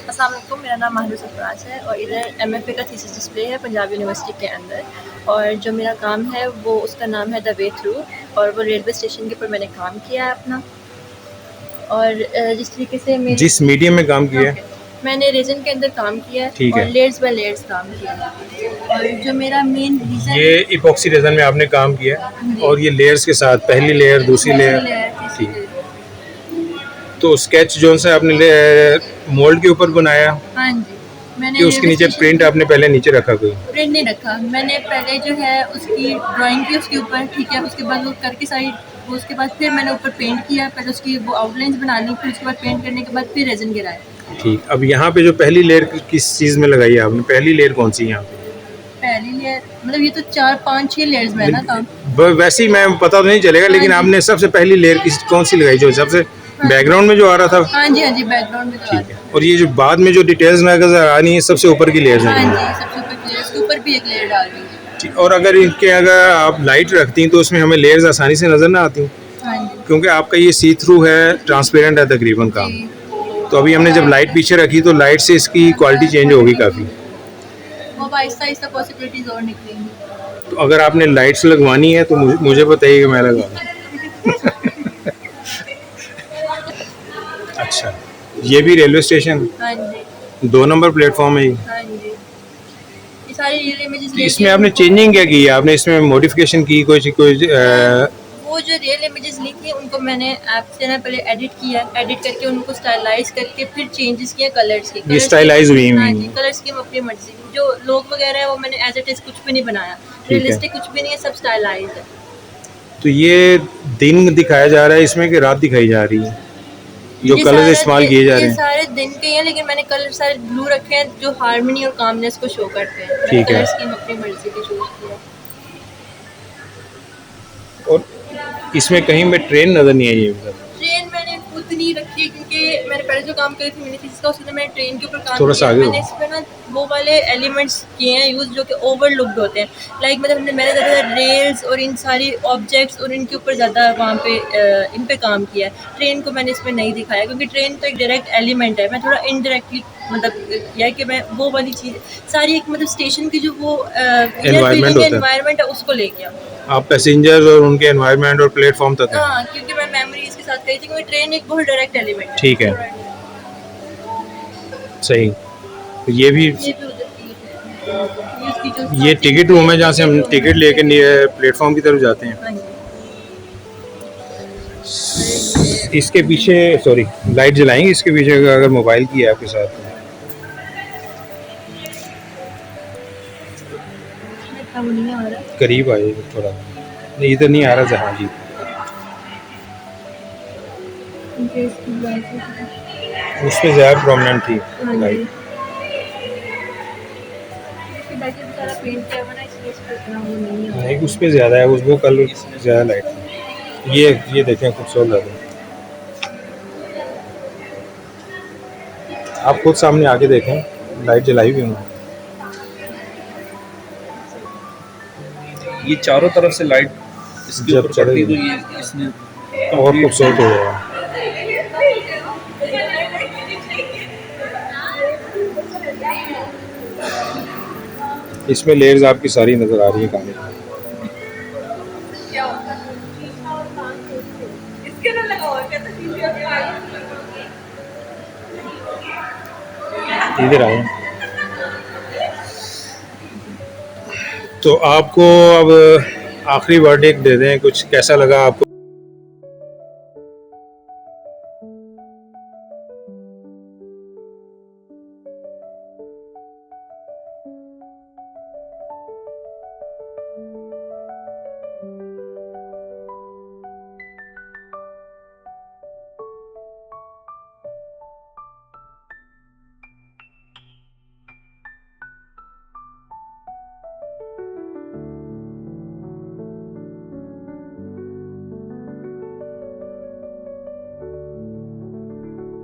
अस्सलाम वालेकुम, मेरा नाम माहिर सरफराज है और इधर एमएफए का थीसिस डिस्प्ले है पंजाब यूनिवर्सिटी के अंदर। और जो मेरा काम है वो उसका नाम है द वे थ्रू, और वो रेलवे स्टेशन के ऊपर मैंने काम किया है अपना। और जिस तरीके से जिस मीडियम में काम किया है, मैंने रेजन के अंदर काम किया है ठीक और है। लेयर्स बाय लेयर्स काम किया है। और जो मेरा मेन रीज़न ये इपॉक्सी रेजन में आपने काम किया है और ये लेयर्स के साथ पहली लेयर, दूसरी लेयर, ठीक है। तो स्केच जो सा आपने मोल्ड के ऊपर बनाया, हाँ जी, मैंने कि उसके नीचे प्रिंट आपने पहले नीचे रखा? कोई प्रिंट नहीं रखा, मैंने पहले जो है उसकी ड्राइंग की उसके ऊपर, ठीक है। उसके बाद वो करके सारी वो, उसके बाद फिर मैंने ऊपर पेंट किया, पहले उसकी वो आउटलाइंस बना ली, फिर उसके बाद पेंट करने के बाद फिर रेजन गिराया। ठीक। अब यहाँ पे जो पहली लेयर किस चीज़ में लगाई है आपने? पहली लेयर कौन सी है यहाँ पे? पहली लेयर मतलब ये तो 4-5-6 लेयर्स में है ना काम। वैसे ही मैं पता तो नहीं चलेगा, लेकिन आपने सबसे पहली लेयर कौन सी लगाई, जो सबसे बैकग्राउंड में जो आ रहा था? हाँ जी, हाँ जी, बैकग्राउंड में तो आ ठीक है। और ये जो बाद में जो डिटेल्स नजर आ रही है, सबसे ऊपर की लेयर? हाँ जी, सबसे ऊपर की लेयर, उसके ऊपर भी एक लेयर डाल रही है। ठीक। और अगर आप लाइट रखती तो उसमें हमें लेयर्स आसानी से नजर ना आती? हाँ जी, क्योंकि आपका ये सी थ्रू है, ट्रांसपेरेंट है तकरीबन काम। तो अभी हमने जब लाइट पीछे रखी तो लाइट से इसकी क्वालिटी चेंज होगी काफ़ी। वो आहिस्ता आहिस्ता पॉसिबिलिटीज और निकलेंगी। तो अगर आपने लाइट्स लगवानी है तो मुझे बताइए कि मैं लगवा। अच्छा, ये भी रेलवे स्टेशन? हाँ जी, 2 नंबर प्लेटफॉर्म है ये? हाँ जी। ये सारी रियल इमेजेस तो इसमें आपने चेंजिंग क्या की? आपने इसमें मॉडिफिकेशन की कोई? वो जो रियल इमेजेस ली थी उनको मैंने ऐप से ना पहले एडिट किया, एडिट करके उनको स्टाइलाइज करके फिर चेंजेस किए कलर्स के। ये स्टाइलाइज हुई? हाँ जी, कलर्स की अपनी मर्जी की। जो लोग वगैरह है वो मैंने एज इट इज कुछ भी नहीं बनाया, रियलिस्टिक कुछ भी नहीं है, सब स्टाइलाइज है। तो ये दिन दिखाया जा रहा है इसमें कि रात दिखाई जा रही है? जो कलर इस्तेमाल किए जा रहे हैं ये सारे दिन के हैं, लेकिन मैंने कलर सारे ब्लू रखे हैं जो हार्मनी और कामनेस को शो करते हैं। ठीक है। कलर स्कीम अपनी मर्जी की चूज किया। और इसमें कहीं में ट्रेन नजर नहीं आई है? ट्रेन मैंने खुद नहीं रखी क्योंकि मैंने पहले जो काम करी थी मैंने इसका, उसके मैंने ट्रेन के ऊपर काम थोड़ा सा किया। आगे मैंने इस पर ना वो वाले एलिमेंट्स किए हैं यूज़ जो कि ओवरलुक्ड होते हैं। लाइक मतलब मैंने ज़्यादा रेल्स और इन सारी ऑब्जेक्ट्स और इनके ऊपर ज़्यादा वहाँ पे इन पे काम किया है। ट्रेन को मैंने इसमें नहीं दिखाया क्योंकि ट्रेन तो एक डायरेक्ट एलिमेंट है। मैं थोड़ा इनडायरेक्टली मतलब यह है कि मैं वो वाली चीज़ सारी एक मतलब स्टेशन की जो वो एनवायरनमेंट है उसको लेके आऊँ। आप पैसेंजर्स और उनके एनवायरनमेंट और प्लेटफॉर्म तक है? हाँ, क्योंकि मैं मेमोरीज के साथ गई थी क्योंकि ट्रेन एक बहुत डायरेक्ट एलिमेंट है। ठीक है, सही। तो ये भी ये टिकट रूम है जहाँ से हम टिकट लेके प्लेटफॉर्म की तरफ जाते हैं। हाँ जी। इसके पीछे सॉरी लाइट जलाएंगे इसके पीछे अगर मोबाइल की है आपके साथ तो। नहीं आ रहा। करीब आए थोड़ा, नहीं इधर नहीं आ रहा जहाँ जी। उस पर ज़्यादा प्रोमिनेंट थी लाइट। नहीं उस पर ज़्यादा है, वो कल ज़्यादा लाइट थी। ये देखें खूबसूरत लग रहा है। आप खुद सामने आके देखें, लाइट जलाई हुई उन्होंने। ये चारों तरफ से लाइट इसके ऊपर पड़ती तो ये इसने और खूबसूरत हो गया। इसमें लेयर्स आपकी सारी नजर आ रही है काले। इधर आए। तो आपको अब आखिरी वर्डिक्ट दे दें, कुछ कैसा लगा आपको?